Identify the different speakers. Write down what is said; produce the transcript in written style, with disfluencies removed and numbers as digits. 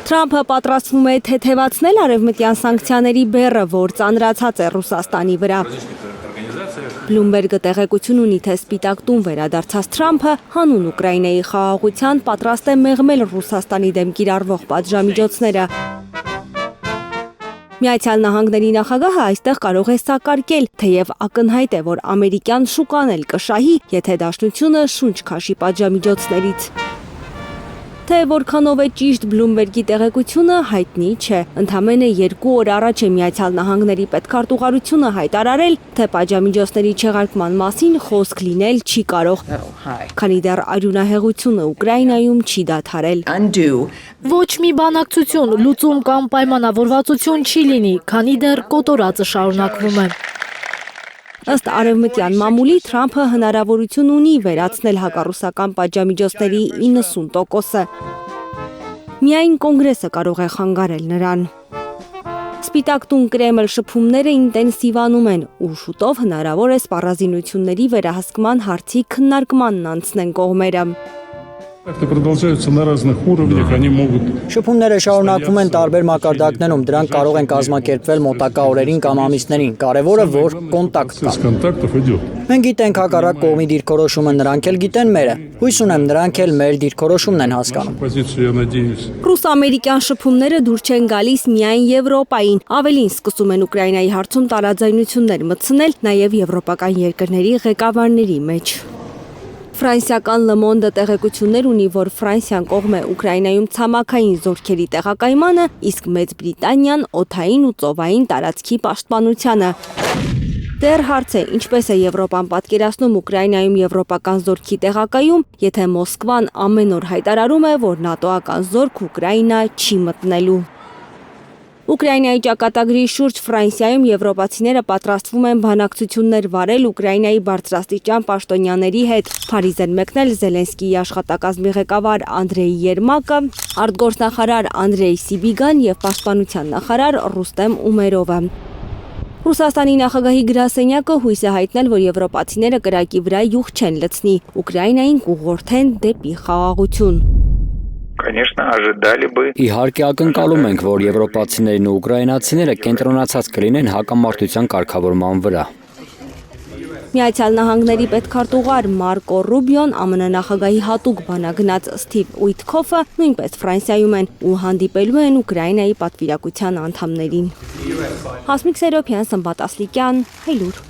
Speaker 1: Թրամփը պատրաստվում է թեթևացնել արևմտյան սանկցիաների բեռը, որ ծանրացած է Ռուսաստանի վրա։ Բլումբերգը տեղեկություն ունի, թե Սպիտակ տուն վերադարձած Թրամփը հանուն Ուկրաինայի խաղաղության պատրաստ է մեղմել Ռուսաստանի դեմ կիրառվող պատժամիջոցները։ Միացյալ Նահանգների նախագահը այստեղ կարող է սակարկել, թեև ակնհայտ է, որ ամերիկյան շուկան էլ կշահի, եթե Դաշնությունը շունչ քաշի պատժամիջոցներից։ Թե որքանով է ճիշտ Բլումբերգի տեղեկությունը հայտնի չէ։ Ընդամենը 2 օր առաջ է Միացյալ Նահանգների պետքարտուղարությունը հայտարարել, թե պատժամիջոցների չեղարկման մասին խոսք լինել չի կարող, քանի դեռ արյունահեղությունը Ուկրաինայում չի դադարել։
Speaker 2: Ոչ մի բանակցություն, լուծում կամ պայմանավորվածություն չի լինի, քանի դեռ կոտորածը շարունակվում է։
Speaker 1: Ըստ արևմտյան մամուլի Թրամփը հնարավորություն ունի վերացնել հակառուսական պատժամիջոցների 90%-ը։ Միայն կոնգրեսը կարող է խանգարել նրան։ Սպիտակ տուն Կրեմլ շփումները ինտենսիվանում են ու շուտով հնարավոր է սպառազինությունների վերահսկման հարցի քննարկմանն անցնեն կողմերը։
Speaker 3: Շփումները շարունակվում են տարբեր մակարդակներում, դրանք կարող են կազմակերպվել մոտակա օրերին կամ ամիսներին, կարևորը որ կոնտակտ կա։ Մենք գիտենք հակառակ կողմի դիրքորոշումը, նրանք էլ գիտեն մերը։ Հույս ունեմ նրանք էլ մեր դիրքորոշումն են հասկանում։
Speaker 1: Ռուս-ամերիկյան շփումները դուր չեն գալիս միայն Եվրոպային, ավելին սկսում են Ուկրաինայի հարցում տարաձայնություններ մտցնել նաև եվրոպական երկրների ղեկավարների մեջ։ Ֆրանսիական Le Monde տեղեկություններ ունի, որ Ֆրանսիան կողմ է Ուկրաինայում ցամաքային զորքերի տեղակայմանը, իսկ Մեծ Բրիտանիան օդային ու ծովային տարածքի պաշտպանությանը։ Դեռ հարց է, ինչպես է Եվրոպան պատկերացնում Ուկրաինայում եվրոպական զորքի տեղակայում, եթե Մոսկվան ամեն օր հայտարարում է, որ նատոական զորք Ուկրաինա չի մտնելու։ Ուկրաինայի ճակատագրի շուրջ Ֆրանսիայում եվրոպացիները պատրաստվում են բանակցություններ վարել Ուկրաինայի բարձրաստիճան պաշտոնյաների հետ։ Փարիզ են մեկնել Զելենսկիի աշխատակազմի ղեկավար Անդրեյ Երմակը, արտգործնախարար Անդրեյ Սիբիգան եւ պաշտպանության նախարար Ռուստեմ Ումերովը։ Ռուսաստանի նախագահի գրասենյակը հույս է հայտնել, որ եվրոպացիները կրակի վրա յուղ չեն լցնի, Ուկրաինային կուղղորդեն դեպի խաղաղություն։
Speaker 3: Իհարկե ակնկալում ենք, որ եվրոպացիներն ու ուկրաինացիները կենտրոնացած կլինեն հակամարտության կարգավորման վրա։
Speaker 1: Միացյալ Նահանգների պետքարտուղար Մարկո Ռուբիոն, ԱՄՆ նախագահի հատուկ բանագնաց Սթիվ Ուիթքոֆը նույնպես Ֆրանսիայում են ու հանդիպելու են Ուկրաինայի պատվիրակության անդամներին։ Հասմիկ Սերոփյան, Սմբատ Ասլիկյան, Հայլուր։